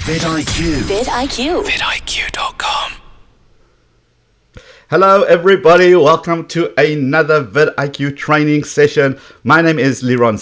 vidIQ. vidIQ. vidIQ.com. Hello everybody, welcome to another vidIQ training session. My name is Liron.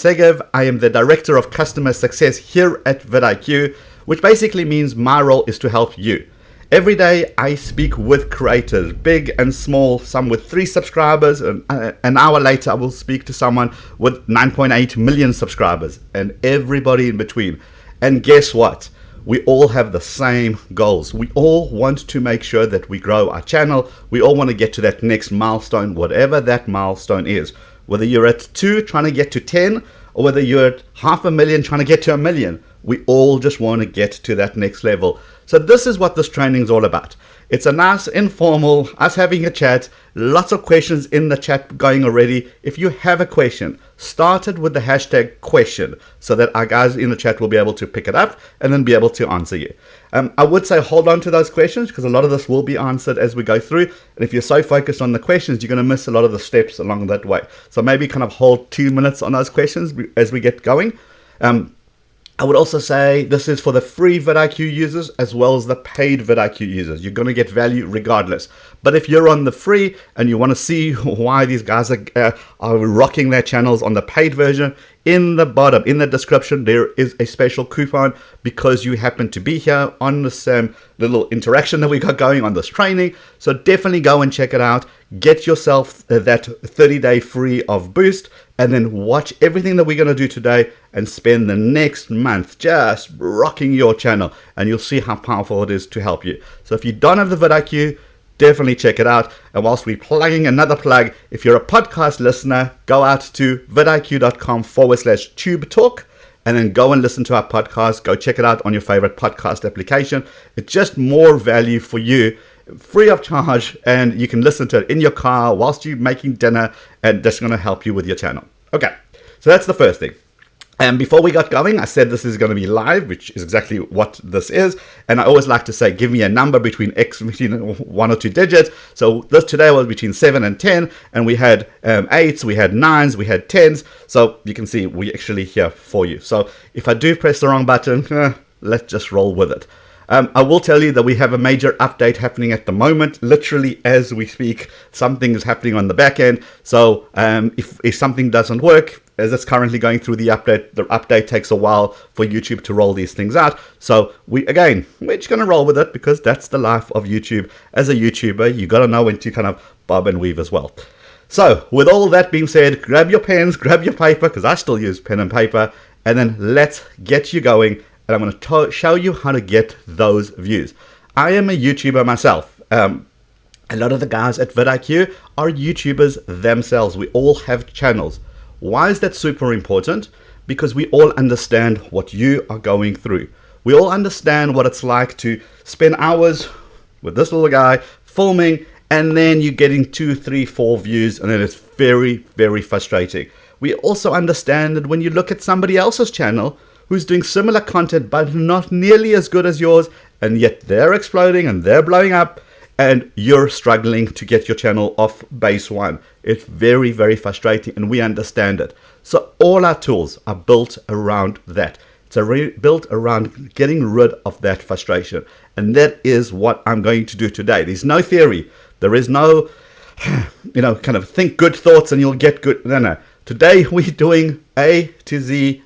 I am the Director of Customer Success here at vidIQ, which basically means my role is to help you. Every day I speak with creators, big and small, some with 3 subscribers, and an hour later I will speak to someone with 9.8 million subscribers, and everybody in between. And guess what? We all have the same goals. We all want to make sure that we grow our channel. We all want to get to that next milestone, whatever that milestone is. Whether you're at 2 trying to get to 10, or whether you're at 500,000 trying to get to 1 million, we all just want to get to that next level. So this is what this training is all about. It's a nice informal, us having a chat, lots of questions in the chat going already. If you have a question, start it with the hashtag question so that our guys in the chat will be able to pick it up and then be able to answer you. I would say hold on to those questions because a lot of this will be answered as we go through. And if you're so focused on the questions, you're going to miss a lot of the steps along that way. So maybe kind of hold 2 minutes on those questions as we get going. I would also say this is for the free vidIQ users as well as the paid vidIQ users. You're going to get value regardless. But if you're on the free and you want to see why these guys are rocking their channels on the paid version, in the bottom, in the description, there is a special coupon because you happen to be here on this little interaction that we got going on this training. So definitely go and check it out. Get yourself that 30-day free of Boost, and then watch everything that we're going to do today and spend the next month just rocking your channel, and you'll see how powerful it is to help you. So if you don't have the vidIQ, definitely check it out. And whilst we're plugging another plug, if you're a podcast listener, go out to vidIQ.com/tube talk and then go and listen to our podcast. Go check it out on your favorite podcast application. It's just more value for you, free of charge, and you can listen to it in your car whilst you're making dinner, and that's going to help you with your channel. Okay, so that's the first thing. And before we got going, I said this is going to be live, which is exactly what this is. And I always like to say, give me a number between 1 or 2 digits. So this today was between 7 and 10, and we had 8s, we had 9s, we had 10s. So you can see we're actually here for you. So if I do press the wrong button, let's just roll with it. I will tell you that we have a major update happening at the moment. Literally as we speak, something is happening on the back end. So if something doesn't work, as it's currently going through the update takes a while for YouTube to roll these things out. So we're just going to roll with it because that's the life of YouTube. As a YouTuber, you got to know when to kind of bob and weave as well. So with all that being said, grab your pens, grab your paper, because I still use pen and paper, and then let's get you going. And I'm going to show you how to get those views. I am a YouTuber myself. A lot of the guys at vidIQ are YouTubers themselves. We all have channels. Why is that super important? Because we all understand what you are going through. We all understand what it's like to spend hours with this little guy filming, and then you're getting 2, 3, 4 views, and then it's very, very frustrating. We also understand that when you look at somebody else's channel who's doing similar content but not nearly as good as yours, and yet they're exploding and they're blowing up, and you're struggling to get your channel off base 1. It's very, very frustrating, and we understand it. So all our tools are built around that. It's built around getting rid of that frustration. And that is what I'm going to do today. There's no theory. There is no, kind of think good thoughts and you'll get good. No. Today we're doing A to Z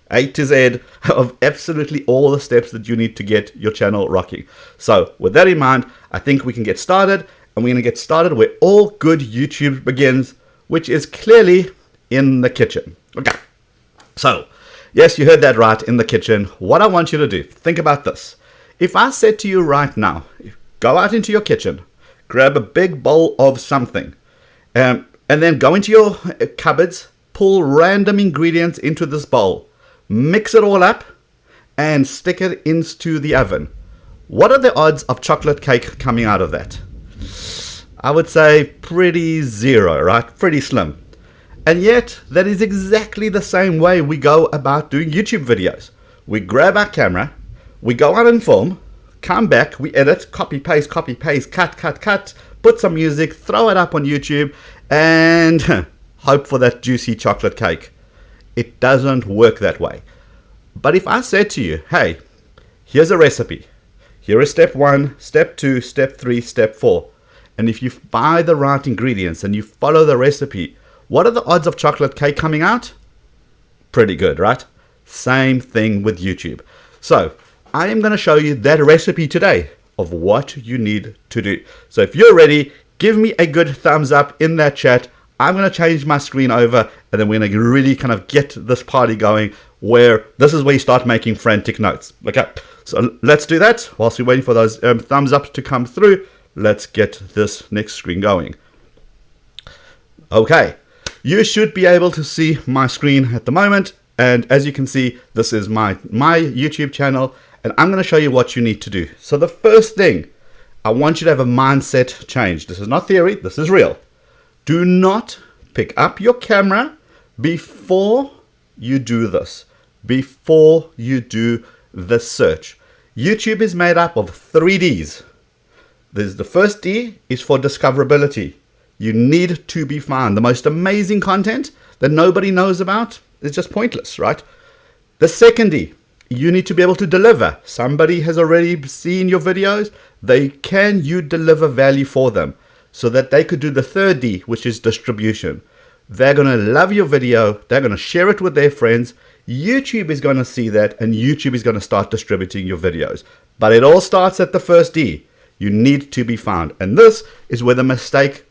of absolutely all the steps that you need to get your channel rocking. So with that in mind, I think we can get started, and we're going to get started where all good YouTube begins, which is clearly in the kitchen. Okay, so yes, you heard that right, in the kitchen. What I want you to do, think about this. If I said to you right now, go out into your kitchen, grab a big bowl of something, and then go into your cupboards, pull random ingredients into this bowl, mix it all up, and stick it into the oven. What are the odds of chocolate cake coming out of that? I would say pretty zero, right? Pretty slim. And yet, that is exactly the same way we go about doing YouTube videos. We grab our camera, we go out and film, come back, we edit, copy, paste, cut, put some music, throw it up on YouTube, and hope for that juicy chocolate cake. It doesn't work that way. But if I said to you, hey, here's a recipe, Here is step 1, step 2, step 3, step 4. And if you buy the right ingredients and you follow the recipe, what are the odds of chocolate cake coming out? Pretty good, right? Same thing with YouTube. So I am going to show you that recipe today of what you need to do. So if you're ready, give me a good thumbs up in that chat. I'm going to change my screen over, and then we're going to really kind of get this party going, where this is where you start making frantic notes. Okay, so let's do that. Whilst we're waiting for those thumbs up to come through, let's get this next screen going. Okay, you should be able to see my screen at the moment. And as you can see, this is my YouTube channel, and I'm going to show you what you need to do. So the first thing, I want you to have a mindset change. This is not theory, this is real. Do not pick up your camera before you do this, before you do the search. YouTube is made up of 3 Ds. The first D is for discoverability. You need to be found. The most amazing content that nobody knows about is just pointless, right? The second D, you need to be able to deliver. Somebody has already seen your videos. Can you deliver value for them so that they could do the third D, which is distribution. They're going to love your video. They're going to share it with their friends. YouTube is going to see that, and YouTube is going to start distributing your videos. But it all starts at the first D. You need to be found. And this is where the mistake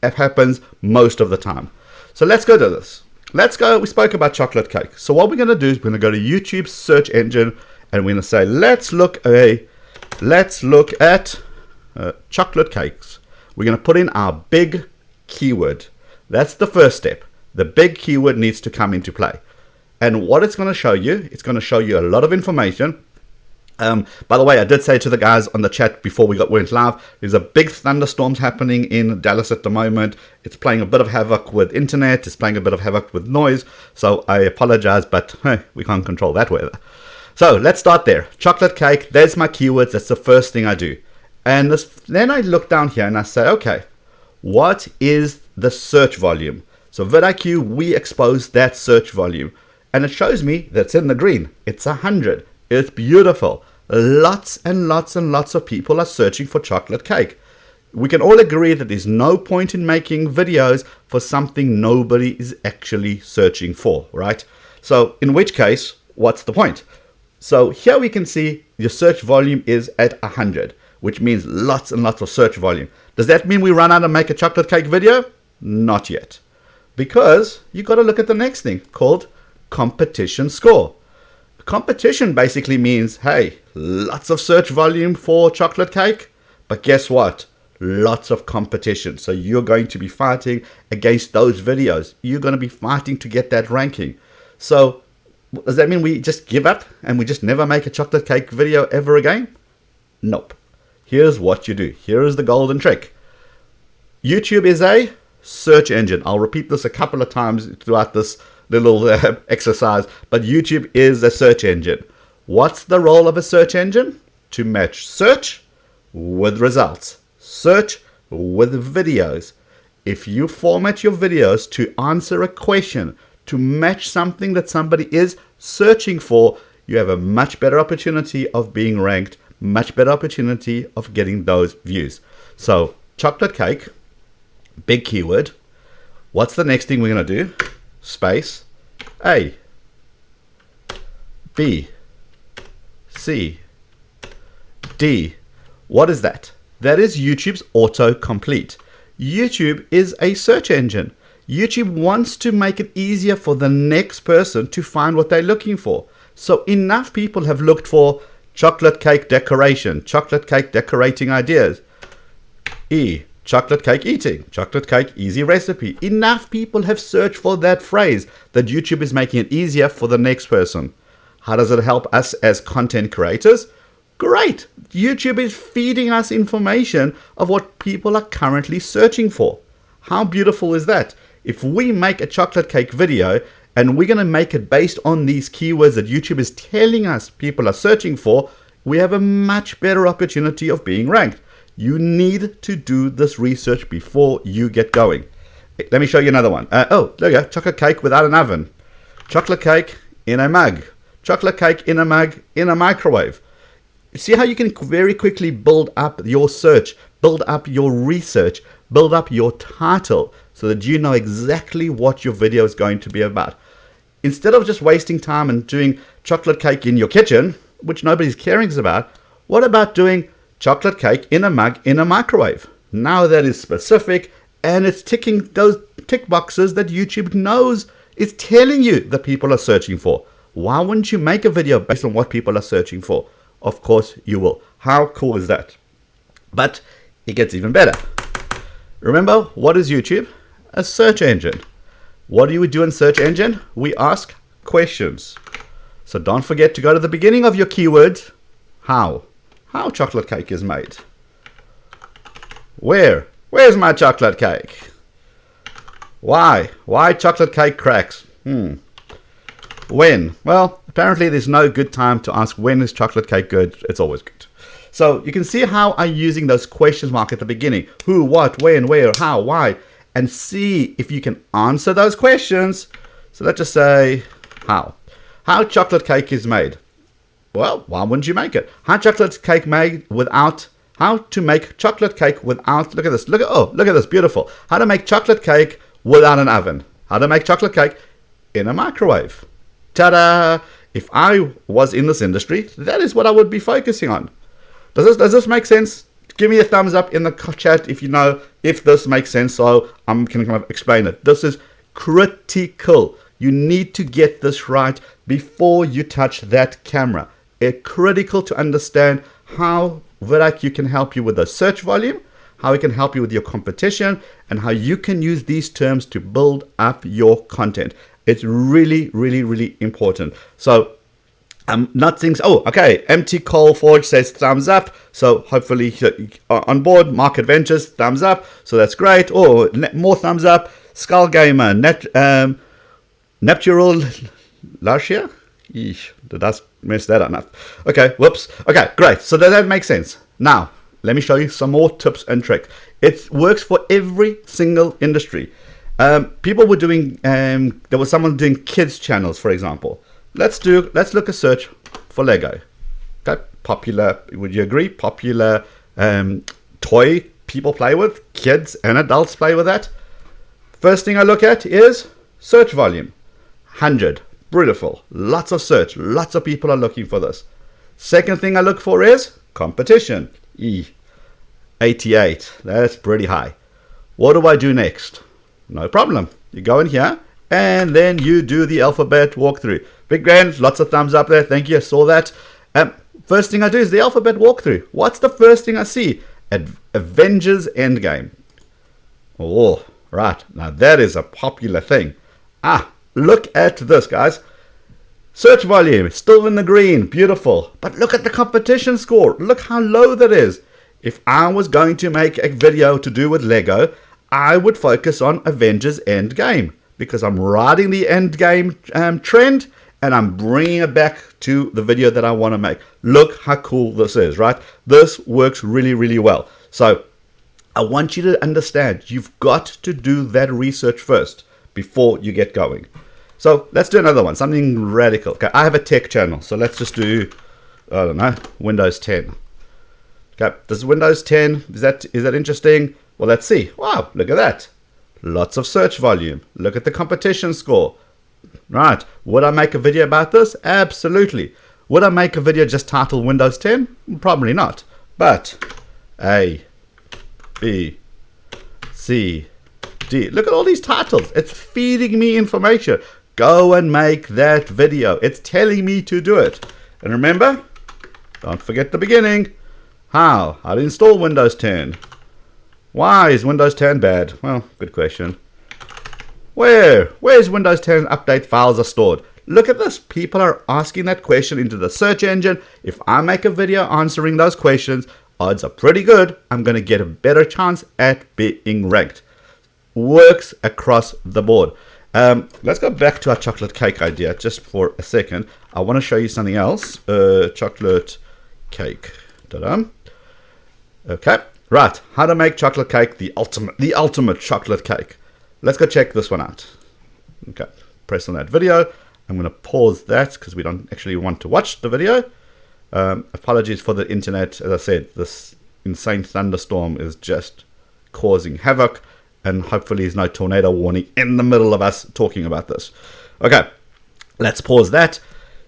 happens most of the time. So let's go to this. Let's go. We spoke about chocolate cake. So what we're going to do is we're going to go to YouTube search engine, and we're going to say, let's look at chocolate cakes. We're going to put in our big keyword. That's the first step. The big keyword needs to come into play. And what it's going to show you, it's going to show you a lot of information. By the way, I did say to the guys on the chat before we went live, there's a big thunderstorms happening in Dallas at the moment. It's playing a bit of havoc with internet. It's playing a bit of havoc with noise. So I apologize, but we can't control that weather. So let's start there. Chocolate cake, there's my keywords. That's the first thing I do. And then I look down here and I say, okay, what is the search volume? So vidIQ, we expose that search volume. And it shows me that's in the green. It's 100. It's beautiful. Lots and lots and lots of people are searching for chocolate cake. We can all agree that there's no point in making videos for something nobody is actually searching for, right? So in which case, what's the point? So here we can see your search volume is at 100, which means lots and lots of search volume. Does that mean we run out and make a chocolate cake video? Not yet. Because you got to look at the next thing called competition score. Competition basically means, hey, lots of search volume for chocolate cake, but guess what? Lots of competition. So you're going to be fighting against those videos. You're going to be fighting to get that ranking. So does that mean we just give up and we just never make a chocolate cake video ever again? Nope. Here's what you do. Here is the golden trick. YouTube is a search engine. I'll repeat this a couple of times throughout this little exercise, but YouTube is a search engine. What's the role of a search engine? To match search with results, search with videos. If you format your videos to answer a question, to match something that somebody is searching for, you have a much better opportunity of being ranked, much better opportunity of getting those views. So chocolate cake, big keyword. What's the next thing we're going to do? Space, A, B, C, D. What is that? That is YouTube's autocomplete. YouTube is a search engine. YouTube wants to make it easier for the next person to find what they're looking for. So enough people have looked for chocolate cake decoration, chocolate cake decorating ideas. E, chocolate cake eating, chocolate cake easy recipe. Enough people have searched for that phrase that YouTube is making it easier for the next person. How does it help us as content creators? Great. YouTube is feeding us information of what people are currently searching for. How beautiful is that? If we make a chocolate cake video and we're going to make it based on these keywords that YouTube is telling us people are searching for, we have a much better opportunity of being ranked. You need to do this research before you get going. Let me show you another one. There you go. Chocolate cake without an oven. Chocolate cake in a mug. Chocolate cake in a mug in a microwave. See how you can very quickly build up your search, build up your research, build up your title so that you know exactly what your video is going to be about. Instead of just wasting time and doing chocolate cake in your kitchen, which nobody's caring about, what about doing chocolate cake in a mug in a microwave? Now that is specific and it's ticking those tick boxes that YouTube knows is telling you that people are searching for. Why wouldn't you make a video based on what people are searching for? Of course you will. How cool is that? But it gets even better. Remember, what is YouTube? A search engine. What do we do in search engine? We ask questions. So don't forget to go to the beginning of your keywords. How chocolate cake is made. Where's my chocolate cake? Why chocolate cake cracks? When? Well, apparently there's no good time to ask when is chocolate cake good. It's always good. So you can see how I'm using those questions mark at the beginning. Who, what, when, where, how, why, and see if you can answer those questions. So let's just say how chocolate cake is made. Well, why wouldn't you make it? How to make chocolate cake without, look at this, look at this, beautiful. How to make chocolate cake without an oven. How to make chocolate cake in a microwave. Ta-da! If I was in this industry, that is what I would be focusing on. Does this make sense? Give me a thumbs up in the chat if you know if this makes sense, so I'm going to kind of explain it. This is critical. You need to get this right before you touch that camera. It's critical to understand how vidIQ can help you with the search volume, how it can help you with your competition, and how you can use these terms to build up your content. It's really, really, really important. So I'm not saying, oh, okay, MT Cole Forge says thumbs up. So hopefully on board, Market Ventures, thumbs up. So that's great. Oh, more thumbs up. Skull Gamer, Natural Larsia. Did I mess that up? Okay, whoops. Okay, great. So that makes sense. Now, let me show you some more tips and tricks. It works for every single industry. People were doing, there was someone doing kids channels, for example. Let's look a search for Lego. Okay, popular, would you agree? Popular toy people play with, kids and adults play with that. First thing I look at is search volume. 100, beautiful, lots of search, lots of people are looking for this. Second thing I look for is competition. 88, that's pretty high. What do I do next? No problem. You go in here and then you do the alphabet walkthrough. Big grand, lots of thumbs up there. Thank you. I saw that. First thing I do is the alphabet walkthrough. What's the first thing I see? Avengers Endgame. Oh, right. Now that is a popular thing. Look at this, guys. Search volume, still in the green. Beautiful. But look at the competition score. Look how low that is. If I was going to make a video to do with Lego, I would focus on Avengers Endgame because I'm riding the Endgame trend and I'm bringing it back to the video that I want to make. Look how cool this is, right? This works really, really well. So I want you to understand you've got to do that research first before you get going. So let's do another one, something radical. Okay, I have a tech channel, so let's just do, I don't know, Windows 10. Okay, this is Windows 10. Is that interesting? Well, let's see. Wow, look at that. Lots of search volume. Look at the competition score. Right, would I make a video about this? Absolutely. Would I make a video just titled Windows 10? Probably not. But A, B, C, D. Look at all these titles. It's feeding me information. Go and make that video. It's telling me to do it. And remember, don't forget the beginning. How to install Windows 10. Why is Windows 10 bad? Well, good question. Where's Windows 10 update files are stored? Look at this. People are asking that question into the search engine. If I make a video answering those questions, odds are pretty good I'm going to get a better chance at being ranked. Works across the board. Let's go back to our chocolate cake idea just for a second. I want to show you something else. Chocolate cake. Ta-da. Okay, right. How to make chocolate cake the ultimate chocolate cake. Let's go check this one out. Okay, press on that video. I'm going to pause that because we don't actually want to watch the video. Apologies for the internet. As I said, this insane thunderstorm is just causing havoc, and hopefully there's no tornado warning in the middle of us talking about this. Okay, let's pause that.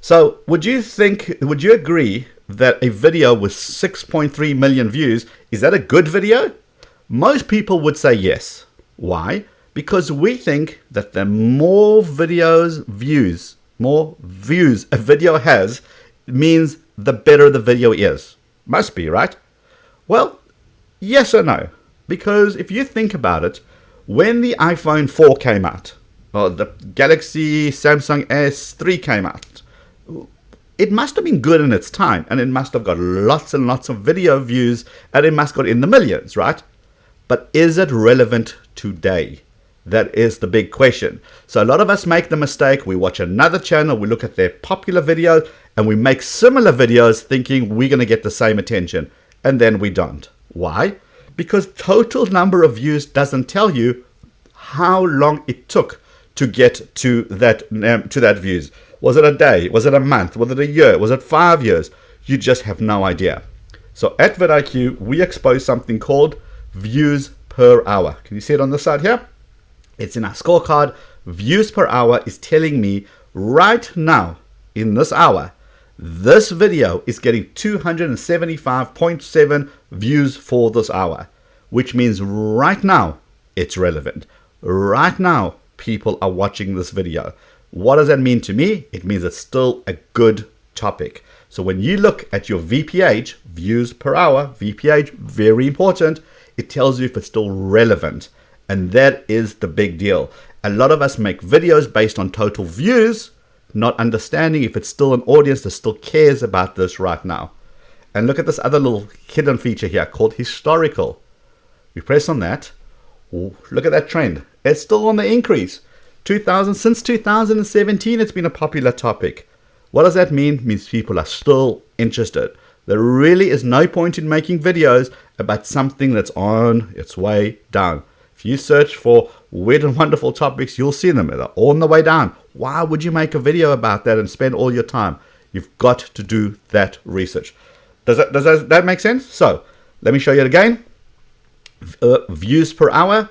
So would you agree that a video with 6.3 million views, is that a good video? Most people would say yes. Why? Because we think that the more views a video has, means the better the video is. Must be, right? Well, yes or no? Because if you think about it, when the iPhone 4 came out, or the Galaxy Samsung S3 came out, it must have been good in its time, and it must have got lots and lots of video views, and it must have got in the millions, right? But is it relevant today? That is the big question. So a lot of us make the mistake. We watch another channel, we look at their popular video, and we make similar videos thinking we're going to get the same attention. And then we don't. Why? Because total number of views doesn't tell you how long it took to get to that views. Was it a day? Was it a month? Was it a year? Was it 5 years? You just have no idea. So at vidIQ, we expose something called views per hour. Can you see it on the side here? It's in our scorecard. Views per hour is telling me right now, in this hour, this video is getting 275.7 views for this hour, which means right now it's relevant. Right now, people are watching this video. What does that mean to me? It means it's still a good topic. So when you look at your VPH, views per hour, VPH, very important, it tells you if it's still relevant. And that is the big deal. A lot of us make videos based on total views, not understanding if it's still an audience that still cares about this right now. And look at this other little hidden feature here called historical. We press on that. Ooh, look at that trend. It's still on the increase. Since 2017, it's been a popular topic. What does that mean? It means people are still interested. There really is no point in making videos about something that's on its way down. If you search for weird and wonderful topics, you'll see them. They're on the way down. Why would you make a video about that and spend all your time? You've got to do that research. Does that make sense? So let me show you it again. Views per hour.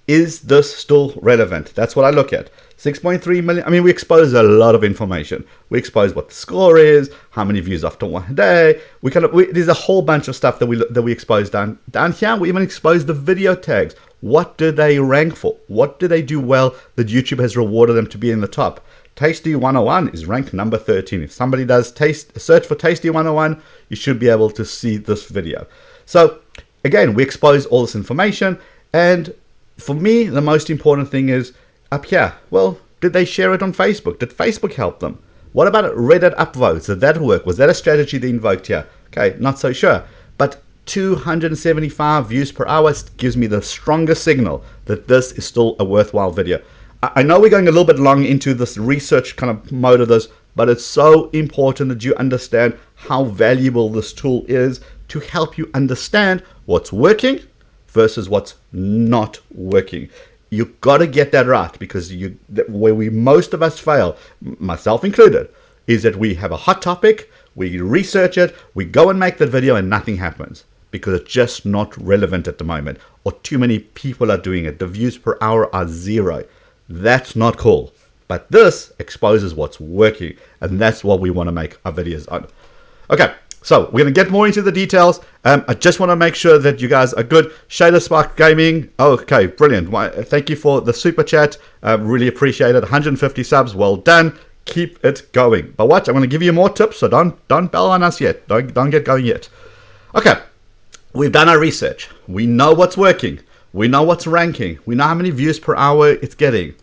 Is this still relevant? That's what I look at. 6.3 million. I mean, we expose a lot of information. We expose what the score is, how many views after one day. There's a whole bunch of stuff that we expose down here. We even expose the video tags. What do they rank for? What do they do well that YouTube has rewarded them to be in the top? Tasty 101 is ranked number 13. If somebody does search for Tasty 101, you should be able to see this video. So again, we expose all this information, and for me, the most important thing is up here. Well, did they share it on Facebook? Did Facebook help them? What about Reddit upvotes? Did that work? Was that a strategy they invoked here? Okay, not so sure. But 275 views per hour gives me the strongest signal that this is still a worthwhile video. I know we're going a little bit long into this research kind of mode of this, but it's so important that you understand how valuable this tool is to help you understand what's working versus what's not working. You got to get that right, because where most of us fail, myself included, is that we have a hot topic, we research it, we go and make that video, and nothing happens because it's just not relevant at the moment, or too many people are doing it. The views per hour are 0. That's not cool. But this exposes what's working, and that's what we want to make our videos on. Okay. So we're going to get more into the details. I just want to make sure that you guys are good. Shader Spark Gaming. Okay, brilliant. Thank you for the super chat. Really appreciate it. 150 subs. Well done. Keep it going. But watch, I'm going to give you more tips, so don't bell on us yet. Don't get going yet. Okay, we've done our research. We know what's working. We know what's ranking. We know how many views per hour it's getting.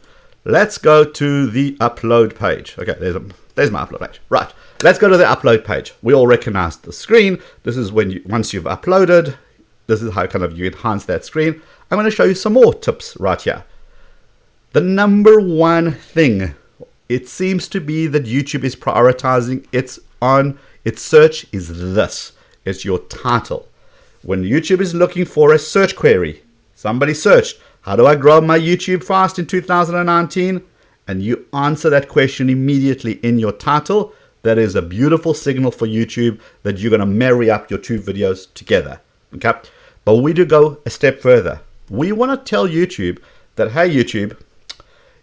Let's go to the upload page. Okay, there's my upload page. Right. Let's go to the upload page. We all recognize the screen. This is when once you've uploaded, this is how kind of you enhance that screen. I'm going to show you some more tips right here. The number one thing, it seems to be that YouTube is prioritizing its search is this. It's your title. When YouTube is looking for a search query, somebody searched, how do I grow my YouTube fast in 2019? And you answer that question immediately in your title. that is a beautiful signal for YouTube that you're going to marry up your two videos together. Okay, but we do go a step further. We want to tell YouTube that, hey YouTube,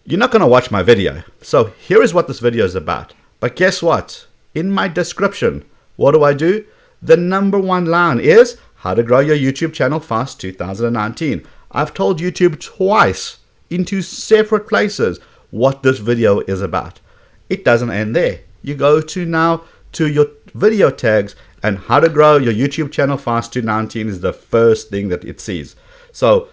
you're not going to watch my video, so here is what this video is about. But guess what? In my description, what do? The number one line is how to grow your YouTube channel fast 2019. I've told YouTube twice in two separate places what this video is about. It doesn't end there. You go to now to your video tags, and how to grow your YouTube channel fast 2019 is the first thing that it sees. So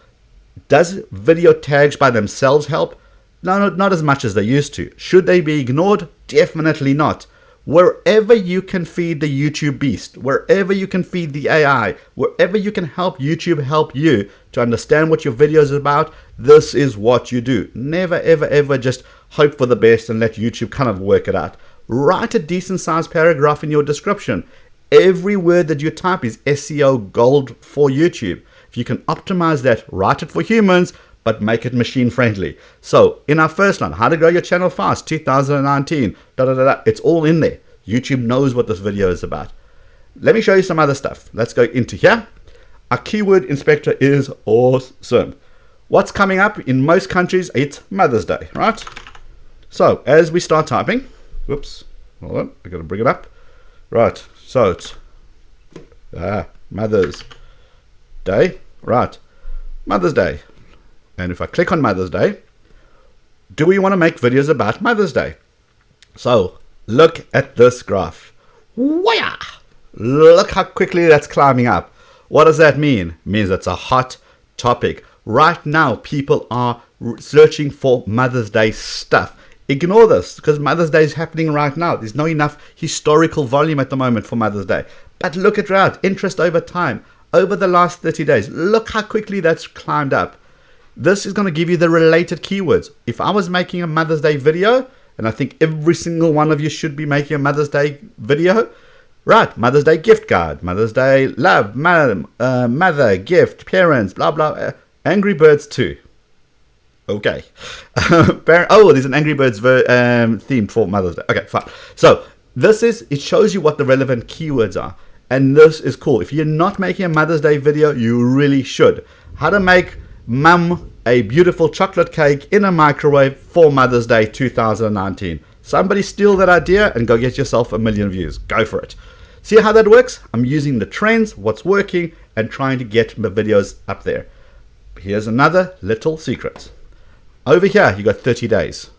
does video tags by themselves help? No, not as much as they used to. Should they be ignored? Definitely not. Wherever you can feed the YouTube beast, wherever you can feed the AI, wherever you can help YouTube help you to understand what your video is about, this is what you do. Never, ever, ever just hope for the best and let YouTube kind of work it out. Write a decent sized paragraph in your description. Every word that you type is SEO gold for YouTube. If you can optimize that, write it for humans, but make it machine friendly. So in our first line, how to grow your channel fast 2019, it's all in there. YouTube knows what this video is about. Let me show you some other stuff. Let's go into here. Our keyword inspector is awesome. What's coming up in most countries? It's Mother's Day, right? So as we start typing, whoops, hold on, I gotta bring it up. Right, so it's Mother's Day, right? Mother's Day. And if I click on Mother's Day, do we want to make videos about Mother's Day? So look at this graph. Wah! Look how quickly that's climbing up. What does that mean? It means it's a hot topic. Right now, people are searching for Mother's Day stuff. Ignore this, because Mother's Day is happening right now. There's not enough historical volume at the moment for Mother's Day. But look at that, interest over time. Over the last 30 days, look how quickly that's climbed up. This is going to give you the related keywords. If I was making a Mother's Day video, and I think every single one of you should be making a Mother's Day video, right? Mother's Day gift card, Mother's Day love, mother, gift, parents, blah, blah. Angry Birds 2. Okay. Oh, there's an Angry Birds theme for Mother's Day. Okay, fine. So it shows you what the relevant keywords are. And this is cool. If you're not making a Mother's Day video, you really should. How to make Mum a beautiful chocolate cake in a microwave for Mother's Day 2019. Somebody steal that idea and go get yourself 1 million views. Go for it. See how that works? I'm using the trends, what's working, and trying to get my videos up there. Here's another little secret. Over here, you got 30 days.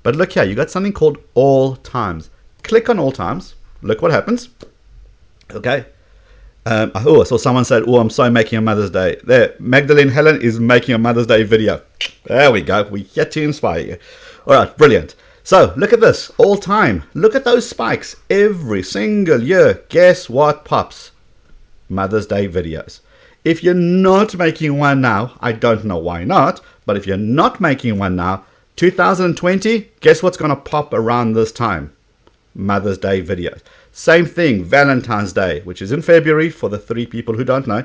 But look here, you got something called all times. Click on all times. Look what happens. Okay. So someone said, oh, I'm so making a Mother's Day. There, Magdalene Helen is making a Mother's Day video. There we go. We get to inspire you. All right, brilliant. So look at this, all time. Look at those spikes every single year. Guess what pops? Mother's Day videos. If you're not making one now, I don't know why not, but if you're not making one now, 2020, guess what's going to pop around this time? Mother's Day videos. Same thing, Valentine's Day, which is in February for the 3 people who don't know.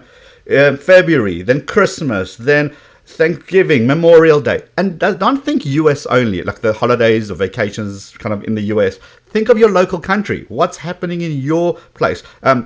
February, then Christmas, then Thanksgiving, Memorial Day. And don't think US only, like the holidays or vacations kind of in the US. Think of your local country. What's happening in your place?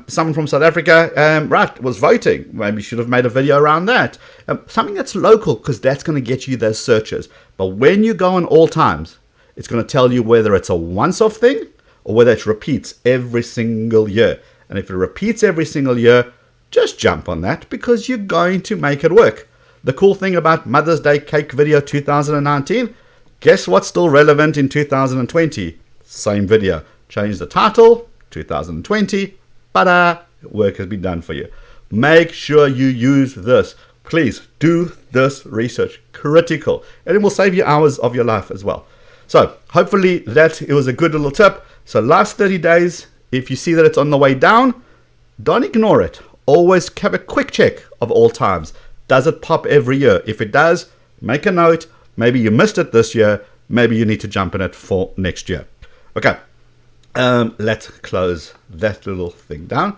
Someone from South Africa, was voting. Maybe should have made a video around that. Something that's local, because that's going to get you those searches. But when you go on all times, it's going to tell you whether it's a once-off thing or whether it repeats every single year. And if it repeats every single year, just jump on that, because you're going to make it work. The cool thing about Mother's Day cake video 2019, guess what's still relevant in 2020? Same video. Change the title, 2020, but work has been done for you. Make sure you use this. Please do this research. Critical. And it will save you hours of your life as well. So hopefully it was a good little tip. So last 30 days, if you see that it's on the way down, don't ignore it. Always have a quick check of all times. Does it pop every year? If it does, make a note. Maybe you missed it this year. Maybe you need to jump in it for next year. Okay, let's close that little thing down.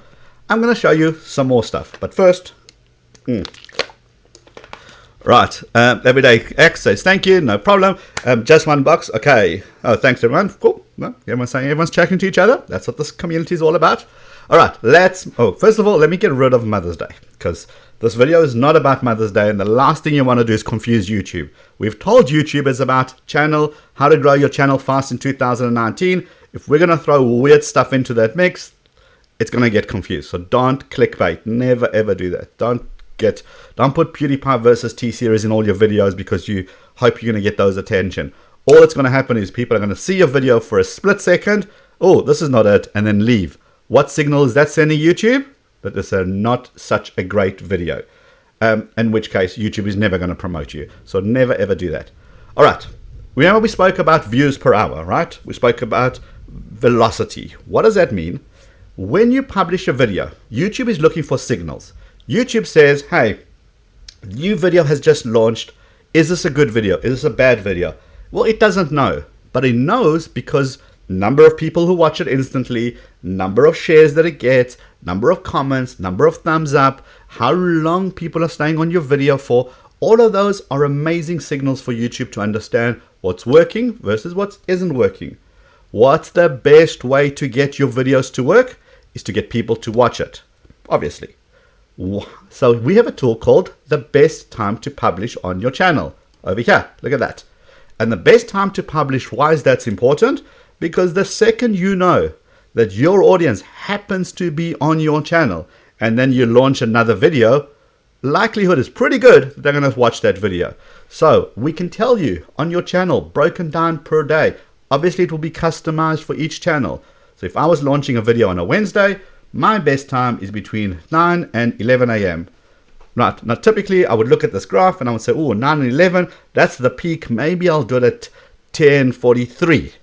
I'm going to show you some more stuff. But first, Right. Everyday X says thank you, no problem. Just one box. Okay. Oh, thanks everyone. Cool. No, everyone's saying everyone's chatting to each other. That's what this community is all about. All right. First of all, let me get rid of Mother's Day, because this video is not about Mother's Day, and the last thing you want to do is confuse YouTube. We've told YouTube it's about channel, how to grow your channel fast in 2019. If we're going to throw weird stuff into that mix, it's going to get confused. So don't clickbait. Never ever do that. Don't put PewDiePie versus T-Series in all your videos because you hope you're going to get those attention. All that's going to happen is people are going to see your video for a split second. Oh, this is not it. And then leave. What signal is that sending YouTube? That this is not such a great video. In which case, YouTube is never going to promote you. So never ever do that. All right. Remember we spoke about views per hour, right? We spoke about velocity. What does that mean? When you publish a video, YouTube is looking for signals. YouTube says, hey, new video has just launched. Is this a good video? Is this a bad video? Well, it doesn't know, but it knows because number of people who watch it instantly, number of shares that it gets, number of comments, number of thumbs up, how long people are staying on your video for. All of those are amazing signals for YouTube to understand what's working versus what isn't working. What's the best way to get your videos to work? Is to get people to watch it, obviously. So we have a tool called the best time to publish on your channel. Over here, look at that. And the best time to publish, why is that important? Because the second you know that your audience happens to be on your channel and then you launch another video, likelihood is pretty good that they're going to watch that video. So we can tell you on your channel, broken down per day. Obviously, it will be customized for each channel. So if I was launching a video on a Wednesday, my best time is between 9 and 11 a.m. Right. Now, typically, I would look at this graph and I would say, oh, 9 and 11, that's the peak. Maybe I'll do it at 10:43.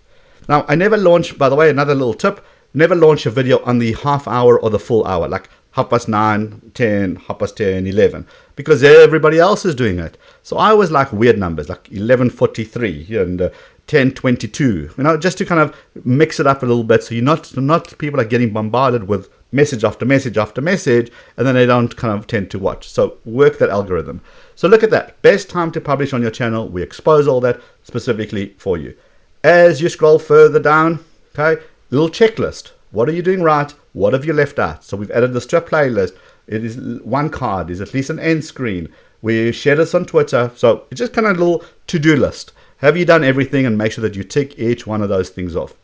Now, I never launch, by the way, another little tip, never launch a video on the half hour or the full hour, like 9:30, 10, 10:30, 11, because everybody else is doing it. So I always like weird numbers, like 11:43 and 10:22, just to kind of mix it up a little bit, so you're not people are getting bombarded with message after message after message, and then they don't kind of tend to watch. So work that algorithm. So look at that. Best time to publish on your channel. We expose all that specifically for you. As you scroll further down, okay, little checklist. What are you doing right? What have you left out? So we've added this to a playlist. It is one card, is at least an end screen. We share this on Twitter. So it's just kind of a little to-do list. Have you done everything, and make sure that you tick each one of those things off.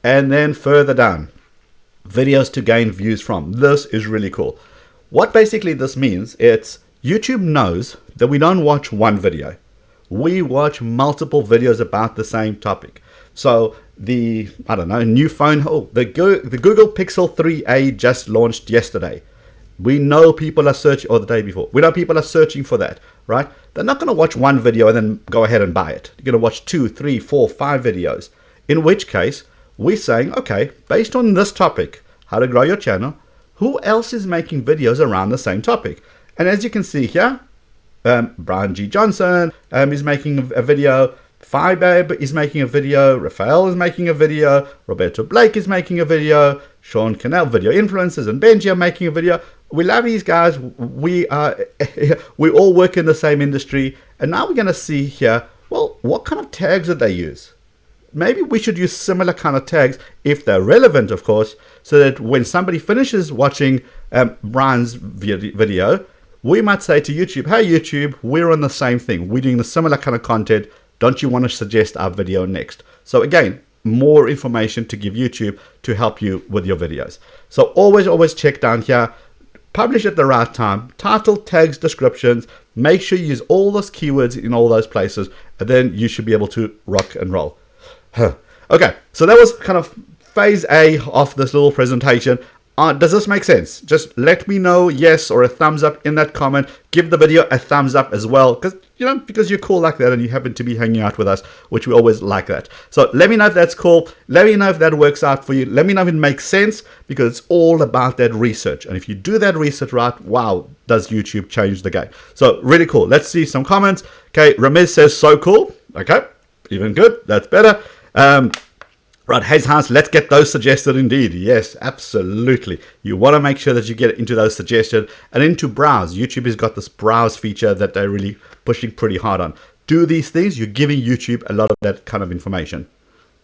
And then further down, videos to gain views from. This is really cool. What basically this means, it's YouTube knows that we don't watch one video. We watch multiple videos about the same topic. So the new phone, the Google Pixel 3a just launched yesterday. We know people are searching, or the day before. We know people are searching for that, right? They're not going to watch one video and then go ahead and buy it. You're going to watch 2, 3, 4, 5 videos. In which case, we're saying, okay, based on this topic, how to grow your channel, who else is making videos around the same topic? And as you can see here, Brian G. Johnson is making a video. Fibabe is making a video. Rafael is making a video. Roberto Blake is making a video. Sean Cannell, video influencers, and Benji are making a video. We love these guys. We all work in the same industry. And now we're going to see here, well, what kind of tags did they use? Maybe we should use similar kind of tags, if they're relevant, of course, so that when somebody finishes watching Brian's video, we might say to YouTube, hey, YouTube, we're on the same thing. We're doing the similar kind of content. Don't you want to suggest our video next? So again, more information to give YouTube to help you with your videos. So always check down here. Publish at the right time. Title, tags, descriptions. Make sure you use all those keywords in all those places, and then you should be able to rock and roll. Okay, so that was kind of phase A of this little presentation. Does this make sense? Just let me know yes or a thumbs up in that comment. Give the video a thumbs up as well, because you're cool like that and you happen to be hanging out with us, which we always like that. So let me know if that's cool. Let me know if that works out for you. Let me know if it makes sense, because it's all about that research. And if you do that research right, wow, does YouTube change the game. So really cool. Let's see some comments. Okay, Ramiz says so cool. Okay, even good. That's better. Right, Hayes House, let's get those suggested indeed. Yes, absolutely. You want to make sure that you get into those suggested and into browse. YouTube has got this browse feature that they're really pushing pretty hard on. Do these things, you're giving YouTube a lot of that kind of information.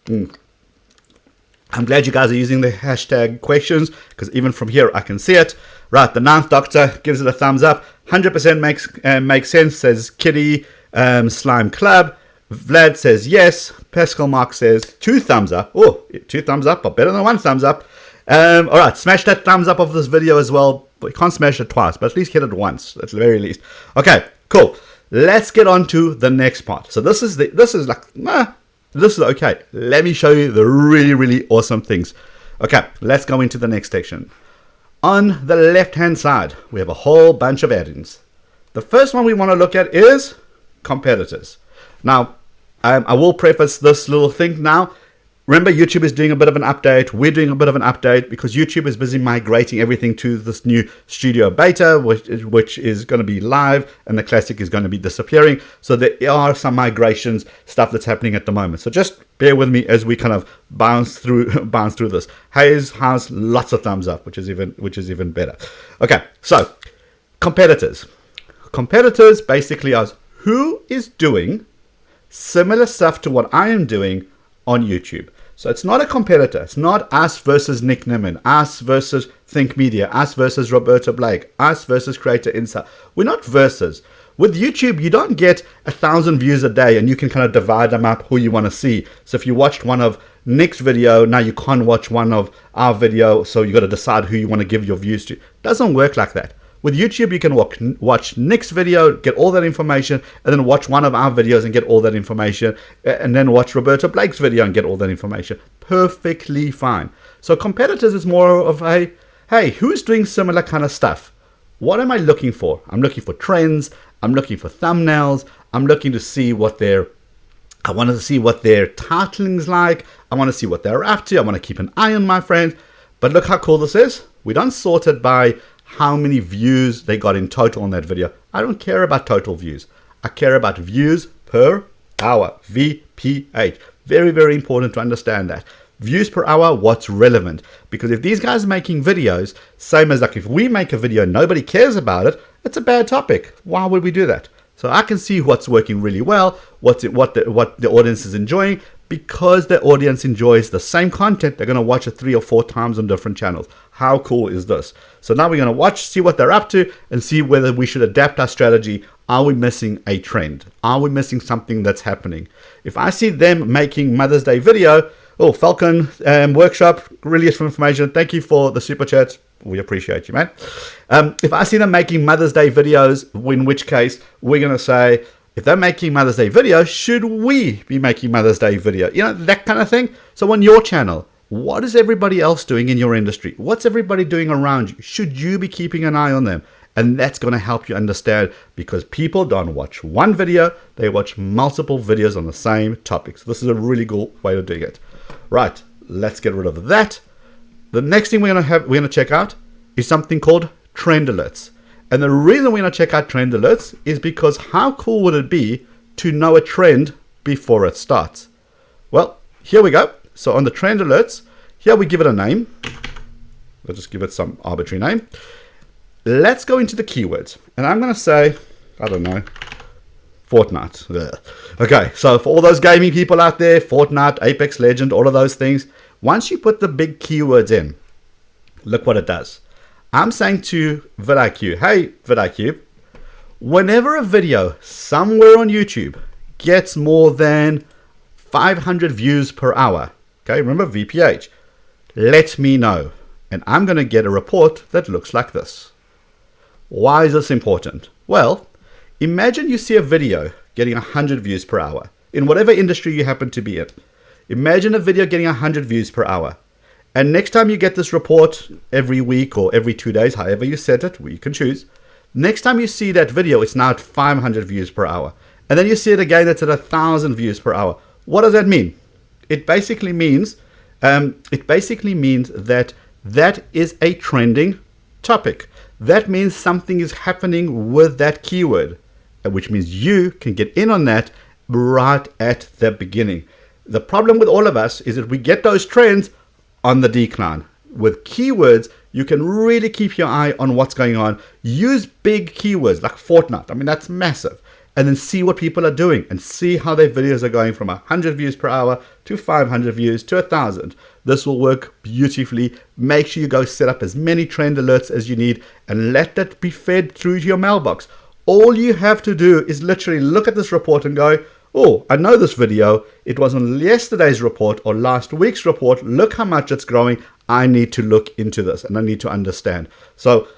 I'm glad you guys are using the hashtag questions, because even from here I can see it. Right, the Ninth Doctor gives it a thumbs up. 100% makes sense, says Kitty Slime Club. Vlad says yes. Pascal Mark says 2 thumbs up. Oh, 2 thumbs up are better than 1 thumbs up. All right, smash that thumbs up of this video as well. You can't smash it twice, but at least hit it once, at the very least. Okay, cool. Let's get on to the next part. So this is okay. Let me show you the really, really awesome things. Okay, let's go into the next section. On the left-hand side, we have a whole bunch of add-ins. The first one we want to look at is competitors. Now, I will preface this little thing now. Remember, YouTube is doing a bit of an update. We're doing a bit of an update because YouTube is busy migrating everything to this new Studio Beta, which is going to be live, and the Classic is going to be disappearing. So there are some migrations stuff that's happening at the moment. So just bear with me as we kind of bounce through this. Hayes has lots of thumbs up, which is even better. Okay, so competitors. Competitors basically are who is doing similar stuff to what I am doing on YouTube. So it's not a competitor. It's not us versus Nick Nimmin, us versus Think Media, us versus Roberta Blake, us versus Creator Insight. We're not versus. With YouTube, you don't get 1,000 views a day and you can kind of divide them up who you want to see. So if you watched one of Nick's video, now you can't watch one of our video, so you got to decide who you want to give your views to. It doesn't work like that. With YouTube, you can watch Nick's video, get all that information, and then watch one of our videos and get all that information, and then watch Roberta Blake's video and get all that information. Perfectly fine. So competitors is more of a, hey, who's doing similar kind of stuff? What am I looking for? I'm looking for trends. I'm looking for thumbnails. I'm looking to see I want to see what their titling's like. I want to see what they're up to. I want to keep an eye on my friends. But look how cool this is. We don't sort it by how many views they got in total on that video. I don't care about total views. I care about views per hour, VPH. Very, very important to understand that. Views per hour, what's relevant. Because if these guys are making videos, same as like if we make a video and nobody cares about it, it's a bad topic. Why would we do that? So I can see what's working really well, what the audience is enjoying. Because the audience enjoys the same content, they're going to watch it 3 or 4 times on different channels. How cool is this? So now we're going to see what they're up to and see whether we should adapt our strategy. Are we missing a trend? Are we missing something that's happening? If I see them making Mother's Day video, oh, Falcon Workshop, release from information. Thank you for the super chats. We appreciate you, man. If I see them making Mother's Day videos, in which case we're going to say, if they're making Mother's Day videos, should we be making Mother's Day video? You know, that kind of thing. So on your channel, what is everybody else doing in your industry? What's everybody doing around you? Should you be keeping an eye on them? And that's going to help you understand, because people don't watch one video, they watch multiple videos on the same topic. So this is a really cool way of doing it. Right, let's get rid of that. The next thing we're going to check out is something called trend alerts. And the reason we're going to check out trend alerts is because how cool would it be to know a trend before it starts? Well, here we go. So on the trend alerts, here we give it a name. We'll just give it some arbitrary name. Let's go into the keywords. And I'm going to say, I don't know, Fortnite. Ugh. Okay, so for all those gaming people out there, Fortnite, Apex Legend, all of those things, once you put the big keywords in, look what it does. I'm saying to vidIQ, hey vidIQ, whenever a video somewhere on YouTube gets more than 500 views per hour, okay, remember VPH, let me know. And I'm going to get a report that looks like this. Why is this important? Well, imagine you see a video getting 100 views per hour in whatever industry you happen to be in. Imagine a video getting 100 views per hour. And next time you get this report every week or every 2 days, however you set it, you can choose. Next time you see that video, it's now at 500 views per hour. And then you see it again, it's at 1,000 views per hour. What does that mean? It basically means that that is a trending topic. That means something is happening with that keyword, which means you can get in on that right at the beginning. The problem with all of us is that we get those trends on the decline. With keywords, you can really keep your eye on what's going on. Use big keywords like Fortnite. I mean, that's massive. And then see what people are doing and see how their videos are going from 100 views per hour to 500 views to 1,000. This will work beautifully. Make sure you go set up as many trend alerts as you need and let that be fed through to your mailbox. All you have to do is literally look at this report and go, oh, I know this video. It was on yesterday's report or last week's report. Look how much it's growing. I need to look into this and I need to understand. So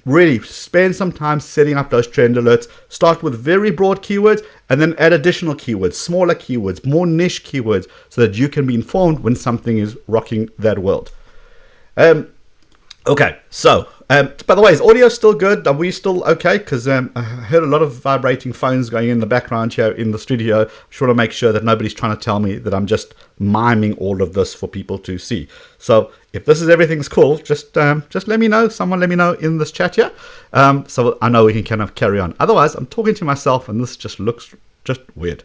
really spend some time setting up those trend alerts. Start with very broad keywords and then add additional keywords, smaller keywords, more niche keywords, so that you can be informed when something is rocking that world. Okay, so by the way, is audio still good? Are we still okay? Because I heard a lot of vibrating phones going in the background here in the studio. I just want to make sure that nobody's trying to tell me that I'm just miming all of this for people to see. So if this is everything's cool, just let me know. Someone let me know in this chat here, so I know we can kind of carry on. Otherwise, I'm talking to myself, and this just looks just weird.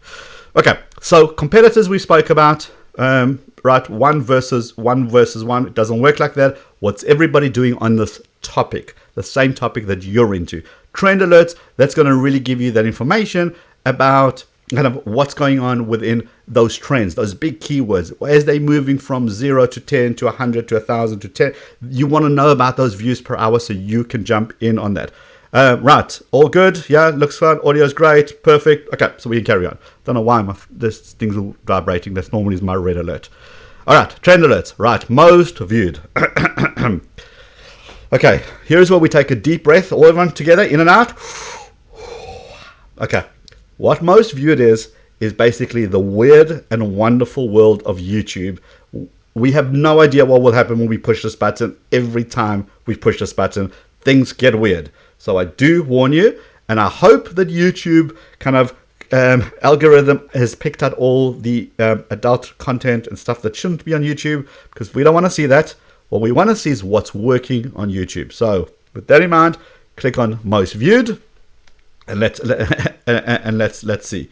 Okay, so competitors we spoke about. Right, one versus one. It doesn't work like that. What's everybody doing on this topic? The same topic that you're into. Trend alerts, that's going to really give you that information about kind of what's going on within those trends, those big keywords. As they're moving from 0 to 10 to 100 to 1,000 to 10, you want to know about those views per hour so you can jump in on that. Right, all good. Yeah, looks fun. Audio's great. Perfect. Okay, so we can carry on. Don't know why this thing's vibrating. That's normally my red alert. All right, trend alerts. Right, most viewed. Okay, here's where we take a deep breath. All everyone together, in and out. Okay, what most viewed is basically the weird and wonderful world of YouTube. We have no idea what will happen when we push this button. Every time we push this button, things get weird. So I do warn you, and I hope that YouTube kind of algorithm has picked out all the adult content and stuff that shouldn't be on YouTube, because we don't want to see that. What we want to see is what's working on YouTube. So with that in mind, click on most viewed, and let's see.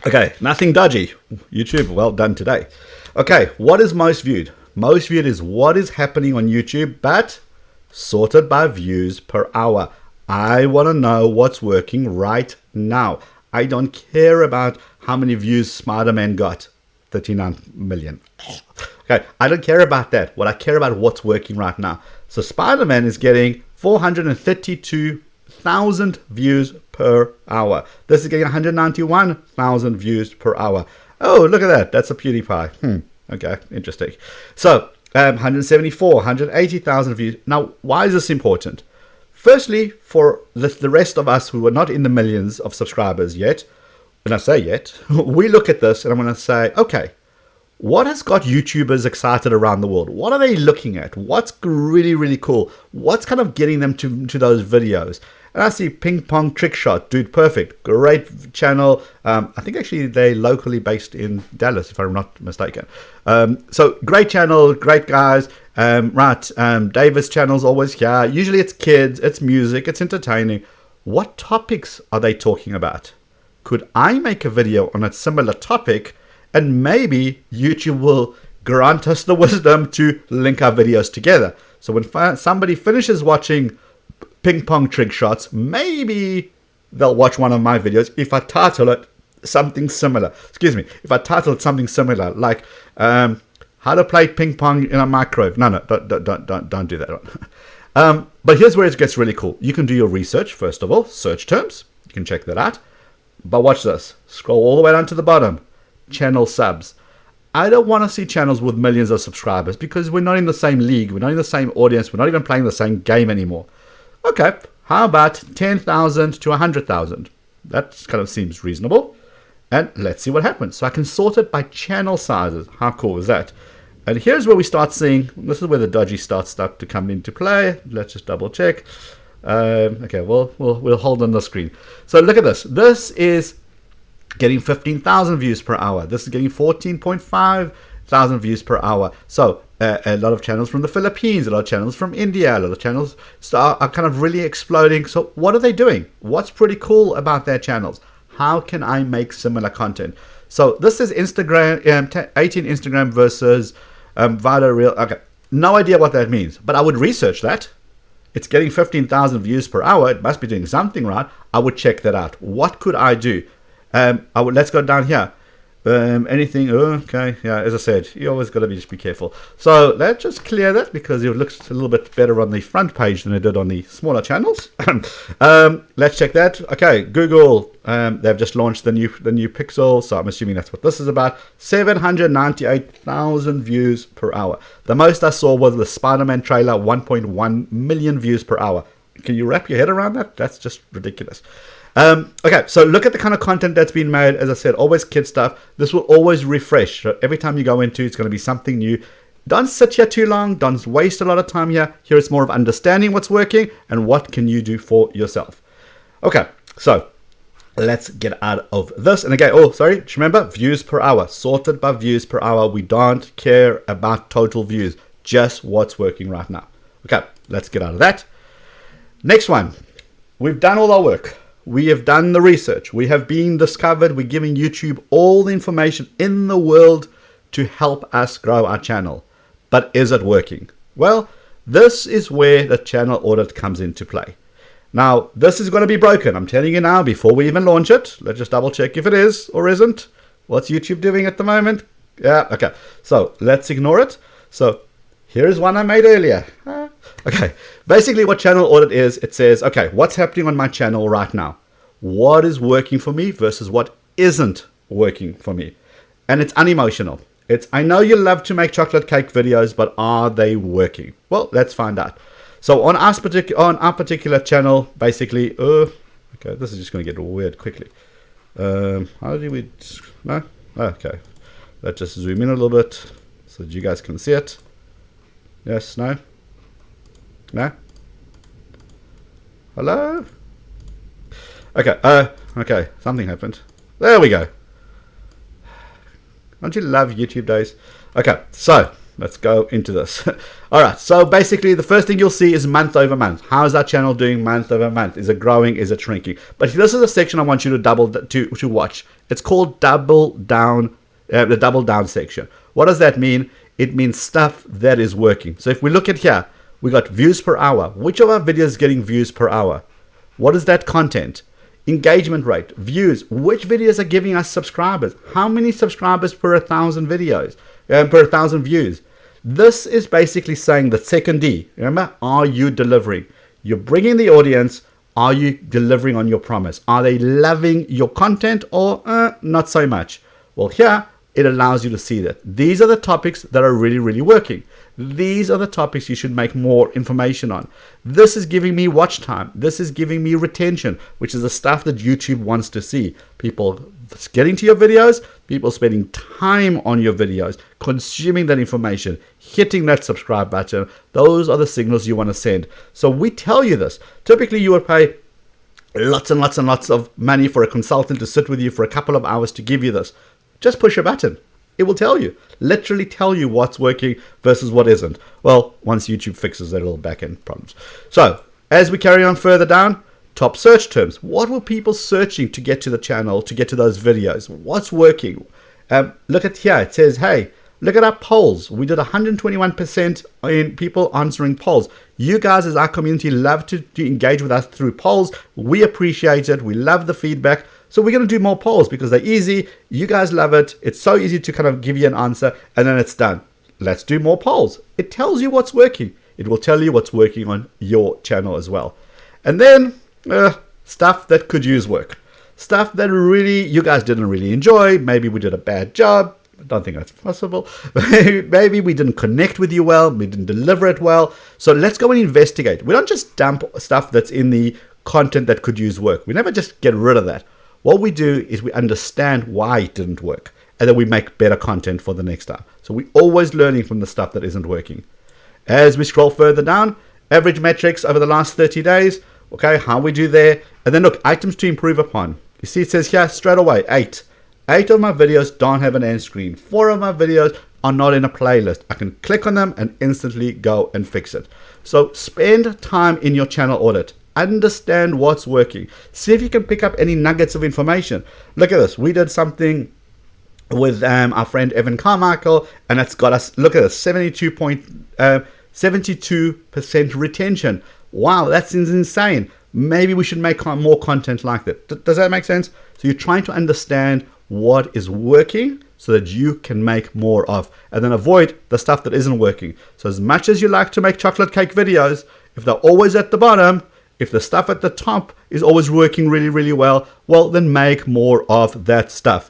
Okay, nothing dodgy. YouTube, well done today. Okay, what is most viewed? Most viewed is what is happening on YouTube, but sorted by views per hour. I want to know what's working right now. I don't care about how many views Spider-Man got. 39 million. Okay, I don't care about that. What I care about what's working right now. So Spider-Man is getting 432,000 views per hour. This is getting 191,000 views per hour. Oh, look at that. That's a PewDiePie. Okay, interesting. So 174, 180,000 views. Now, why is this important? Firstly, for the rest of us who are not in the millions of subscribers yet, when I say yet, we look at this and I'm going to say, okay, what has got YouTubers excited around the world? What are they looking at? What's really, really cool? What's kind of getting them to those videos? And I see Ping Pong Trick Shot, dude, perfect. Great channel. I think actually they're locally based in Dallas, if I'm not mistaken. So great channel, great guys. David's channel's always here. Usually it's kids, it's music, it's entertaining. What topics are they talking about? Could I make a video on a similar topic, and maybe YouTube will grant us the wisdom to link our videos together? So when somebody finishes watching Ping Pong Trick Shots, maybe they'll watch one of my videos if I title it something similar. Excuse me, if I title it something similar, like how to play ping pong in a microwave. No, don't do that one. But here's where it gets really cool. You can do your research, first of all, search terms. You can check that out. But watch this. Scroll all the way down to the bottom. Channel subs. I don't want to see channels with millions of subscribers because we're not in the same league. We're not in the same audience. We're not even playing the same game anymore. Okay, how about 10,000 to 100,000? That kind of seems reasonable. And let's see what happens. So I can sort it by channel sizes. How cool is that? And here's where we start seeing, this is where the dodgy starts to come into play. Let's just double check. Okay, we'll hold on the screen. So look at this. This is getting 15,000 views per hour. This is getting 14,500 views per hour. So a lot of channels from the Philippines, a lot of channels from India, a lot of channels are kind of really exploding. So what are they doing? What's pretty cool about their channels? How can I make similar content? So this is Instagram, 18 Instagram versus Vada Reel. Okay, no idea what that means, but I would research that. It's getting 15,000 views per hour. It must be doing something right. I would check that out. What could I do? Let's go down here. Anything? Okay, yeah. As I said, you always got to just be careful. So let's just clear that because it looks a little bit better on the front page than it did on the smaller channels. Let's check that. Okay, Google. They've just launched the new Pixel, so I'm assuming that's what this is about. 798,000 views per hour. The most I saw was the Spider-Man trailer, 1.1 million views per hour. Can you wrap your head around that? That's just ridiculous. Okay, so look at the kind of content that's been made. As I said, always kid stuff. This will always refresh. So every time you go into, it's going to be something new. Don't sit here too long. Don't waste a lot of time here. Here it's more of understanding what's working and what can you do for yourself. Okay, so let's get out of this. And again, just remember, views per hour. Sorted by views per hour. We don't care about total views. Just what's working right now. Okay, let's get out of that. Next one. We've done all our work. We have done the research. We have been discovered. We're giving YouTube all the information in the world to help us grow our channel. But is it working? Well, this is where the channel audit comes into play. Now, this is going to be broken. I'm telling you now before we even launch it. Let's just double check if it is or isn't. What's YouTube doing at the moment? Yeah, okay. So let's ignore it. So here's one I made earlier. Okay, basically what channel audit is, it says, okay, what's happening on my channel right now? What is working for me versus what isn't working for me? And it's unemotional. I know you love to make chocolate cake videos, but are they working? Well, let's find out. So on our particular channel, basically, okay, this is just going to get weird quickly. How do we, no? Okay, let's just zoom in a little bit so that you guys can see it. Yes, no? No? Hello? Okay, okay, something happened. There we go. Don't you love YouTube days? Okay, so let's go into this. All right, so basically the first thing you'll see is month over month. How is our channel doing month over month? Is it growing? Is it shrinking? But this is a section I want you to watch. It's called double down, the double down section. What does that mean? It means stuff that is working. So if we look at here, we got views per hour. Which of our videos is getting views per hour? What is that content? Engagement rate, views. Which videos are giving us subscribers? How many subscribers per 1,000 videos, per 1,000 views? This is basically saying the second D. Remember, are you delivering? You're bringing the audience. Are you delivering on your promise? Are they loving your content or not so much? Well, here it allows you to see that these are the topics that are really, really working. These are the topics you should make more information on. This is giving me watch time. This is giving me retention, which is the stuff that YouTube wants to see. People getting to your videos, people spending time on your videos, consuming that information, hitting that subscribe button. Those are the signals you want to send. So we tell you this. Typically, you would pay lots and lots and lots of money for a consultant to sit with you for a couple of hours to give you this. Just push a button. It will tell you, literally tell you what's working versus what isn't. Well, once YouTube fixes their little back-end problems. So, as we carry on further down, top search terms. What were people searching to get to the channel, to get to those videos? What's working? Look at here. It says, hey, look at our polls. We did 121% in people answering polls. You guys as our community love to engage with us through polls. We appreciate it. We love the feedback. So we're going to do more polls because they're easy. You guys love it. It's so easy to kind of give you an answer and then it's done. Let's do more polls. It tells you what's working. It will tell you what's working on your channel as well. And then stuff that could use work. Stuff that really you guys didn't really enjoy. Maybe we did a bad job. I don't think that's possible. Maybe we didn't connect with you well. We didn't deliver it well. So let's go and investigate. We don't just dump stuff that's in the content that could use work. We never just get rid of that. What we do is we understand why it didn't work, and then we make better content for the next time. So we're always learning from the stuff that isn't working. As we scroll further down, average metrics over the last 30 days, okay, how we do there. And then look, items to improve upon. You see it says here straight away, 8. 8 of my videos don't have an end screen. 4 of my videos are not in a playlist. I can click on them and instantly go and fix it. So spend time in your channel audit. Understand what's working. See if you can pick up any nuggets of information. Look at this. We did something with our friend Evan Carmichael, and it's got us, look at this, 72% retention. Wow, that's insane. Maybe we should make more content like that. Does that make sense? So you're trying to understand what is working so that you can make more of, and then avoid the stuff that isn't working. So as much as you like to make chocolate cake videos, if they're always at the bottom, if the stuff at the top is always working really, really well, well, then make more of that stuff.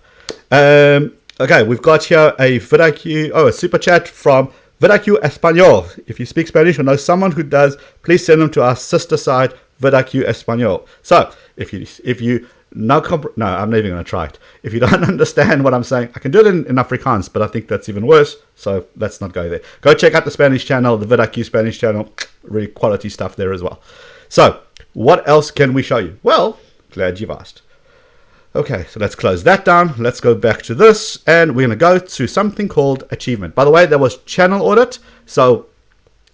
Okay, we've got here a vidIQ, a super chat from vidIQ Espanol. If you speak Spanish or know someone who does, please send them to our sister site, vidIQ Espanol. So, if you no, I'm not even going to try it. If you don't understand what I'm saying, I can do it in Afrikaans, but I think that's even worse. So let's not go there. Go check out the Spanish channel, the vidIQ Spanish channel. Really quality stuff there as well. So what else can we show you? Well, glad you've asked. Okay, so let's close that down. Let's go back to this, and we're going to go to something called achievement. By the way, there was channel audit. So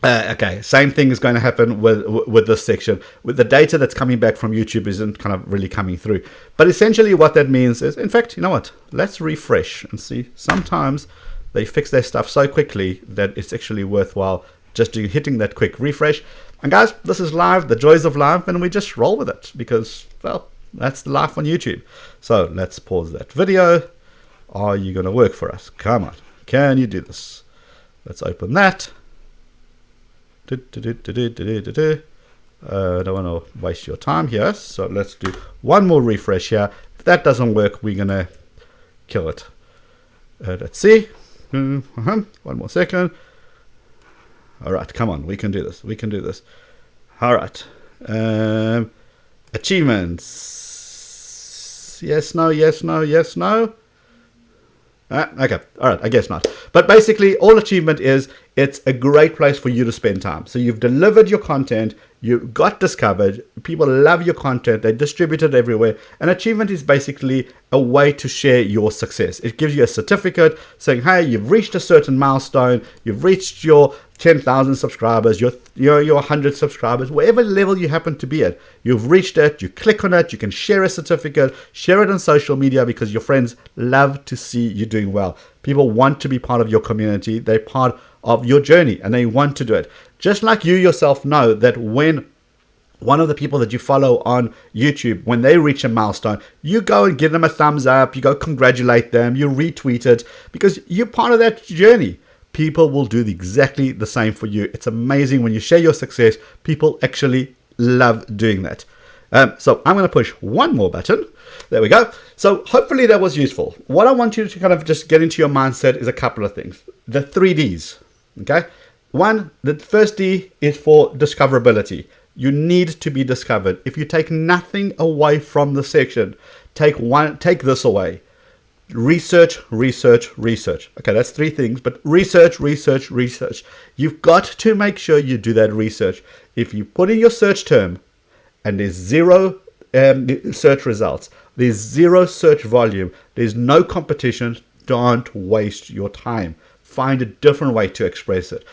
okay, same thing is going to happen with this section. With the data that's coming back from YouTube isn't kind of really coming through. But essentially what that means is, in fact, you know what? Let's refresh and see. Sometimes they fix their stuff so quickly that it's actually worthwhile just hitting that quick refresh. And guys, this is live, the joys of live, and we just roll with it because, well, that's the life on YouTube. So let's pause that video. Are you going to work for us? Come on. Can you do this? Let's open that. I don't want to waste your time here, so let's do one more refresh here. If that doesn't work, we're gonna kill it. Let's see. One more second. All right, come on, we can do this. We can do this. All right. Achievements. Yes, no, yes, no, yes, no. Okay, all right, I guess not. But basically, all achievement is, it's a great place for you to spend time. So you've delivered your content, you got discovered, people love your content, they distribute it everywhere. And achievement is basically a way to share your success. It gives you a certificate saying, hey, you've reached a certain milestone, you've reached your 10,000 subscribers, your 100 subscribers, whatever level you happen to be at, you've reached it, you click on it, you can share a certificate, share it on social media because your friends love to see you doing well. People want to be part of your community, they're part of your journey and they want to do it. Just like you yourself know that when one of the people that you follow on YouTube, when they reach a milestone, you go and give them a thumbs up, you go congratulate them, you retweet it because you're part of that journey. People will do exactly the same for you. It's amazing when you share your success. People actually love doing that. So I'm going to push one more button. There we go. So hopefully that was useful. What I want you to kind of just get into your mindset is a couple of things. The 3 Ds. Okay. One, the first D is for discoverability. You need to be discovered. If you take nothing away from the section, take this away. Research, research, research. Okay, that's 3 things, but research, research, research. You've got to make sure you do that research. If you put in your search term and there's 0 search results, there's 0 search volume, there's no competition, don't waste your time. Find a different way to express it.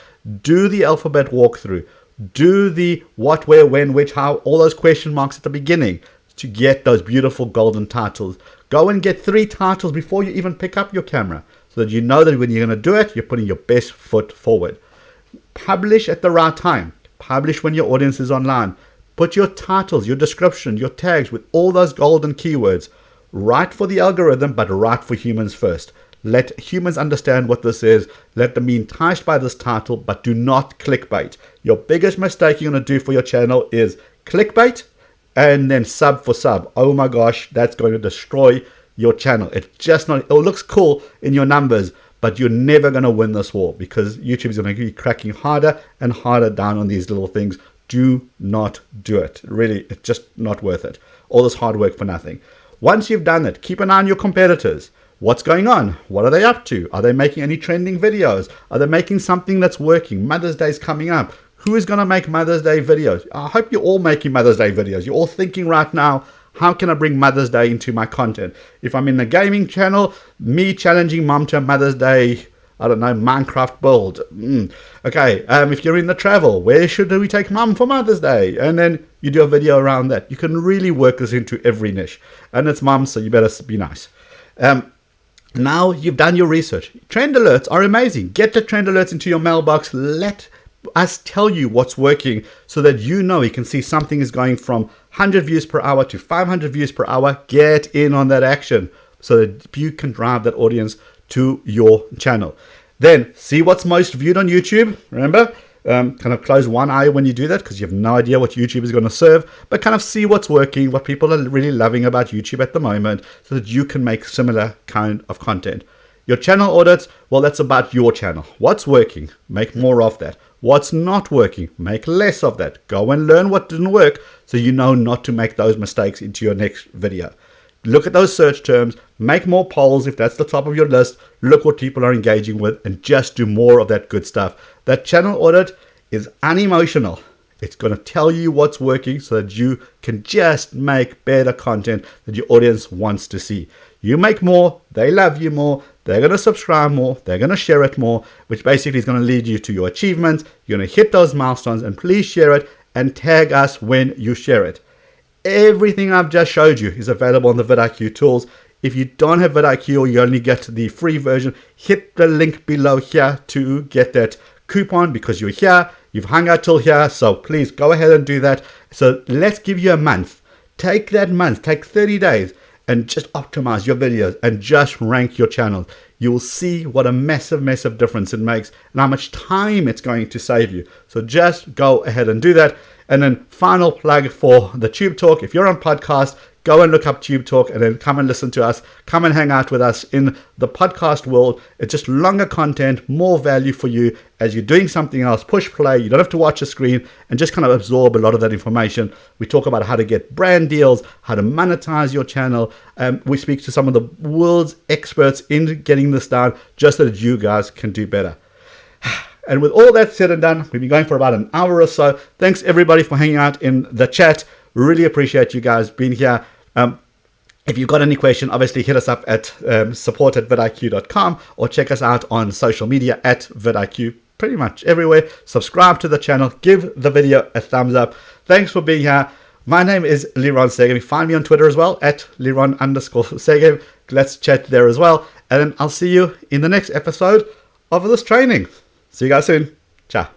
Do the alphabet walkthrough. Do the what, where, when, which, how, all those question marks at the beginning to get those beautiful golden titles. Go and get 3 titles before you even pick up your camera so that you know that when you're going to do it, you're putting your best foot forward. Publish at the right time. Publish when your audience is online. Put your titles, your description, your tags with all those golden keywords. Write for the algorithm, but write for humans first. Let humans understand what this is. Let them be enticed by this title, but do not clickbait. Your biggest mistake you're going to do for your channel is clickbait and then sub for sub. Oh my gosh, that's going to destroy your channel. It's just not, it looks cool in your numbers, but you're never going to win this war because YouTube is going to be cracking harder and harder down on these little things. Do not do it. Really, it's just not worth it. All this hard work for nothing. Once you've done it, keep an eye on your competitors. What's going on? What are they up to? Are they making any trending videos? Are they making something that's working? Mother's Day is coming up. Who is going to make Mother's Day videos? I hope you're all making Mother's Day videos. You're all thinking right now, how can I bring Mother's Day into my content? If I'm in the gaming channel, me challenging mom to a Mother's Day, I don't know, Minecraft build. Okay, if you're in the travel, where should we take mom for Mother's Day? And then you do a video around that. You can really work this into every niche. And it's mum, so you better be nice. Now you've done your research. Trend alerts are amazing. Get the trend alerts into your mailbox. Let us tell you what's working so that you can see something is going from 100 views per hour to 500 views per hour. Get in on that action so that you can drive that audience to your channel. Then see what's most viewed on YouTube. Remember, kind of close one eye when you do that because you have no idea what YouTube is going to serve, but kind of see what's working, what people are really loving about YouTube at the moment so that you can make similar kind of content. Your channel audits, well, that's about your channel. What's working? Make more of that. What's not working? Make less of that. Go and learn what didn't work so you know not to make those mistakes into your next video. Look at those search terms, make more polls if that's the top of your list, look what people are engaging with, and just do more of that good stuff. That channel audit is unemotional. It's going to tell you what's working so that you can just make better content that your audience wants to see. You make more, they love you more, they're going to subscribe more, they're going to share it more, which basically is going to lead you to your achievements. You're going to hit those milestones, and please share it and tag us when you share it. Everything I've just showed you is available on the vidIQ tools. If you don't have vidIQ or you only get the free version, hit the link below here to get that coupon because you're here, you've hung out till here, so please go ahead and do that. So let's give you a month. Take that month, take 30 days and just optimize your videos and just rank your channel. You will see what a massive difference it makes and how much time it's going to save you. So just go ahead and do that. And then final plug for the Tube Talk. If you're on podcast, go and look up Tube Talk and then come and listen to us. Come and hang out with us in the podcast world. It's just longer content, more value for you as you're doing something else. Push play. You don't have to watch a screen and just kind of absorb a lot of that information. We talk about how to get brand deals, how to monetize your channel. We speak to some of the world's experts in getting this done just so that you guys can do better. And with all that said and done, we've been going for about an hour or so. Thanks everybody for hanging out in the chat. Really appreciate you guys being here. If you've got any question, obviously hit us up at support@vidIQ.com or check us out on social media at vidIQ, pretty much everywhere. Subscribe to the channel, give the video a thumbs up. Thanks for being here. My name is Liron Segev. Find me on Twitter as well at Liron_Segev. Let's chat there as well. And then I'll see you in the next episode of this training. See you guys soon. Ciao.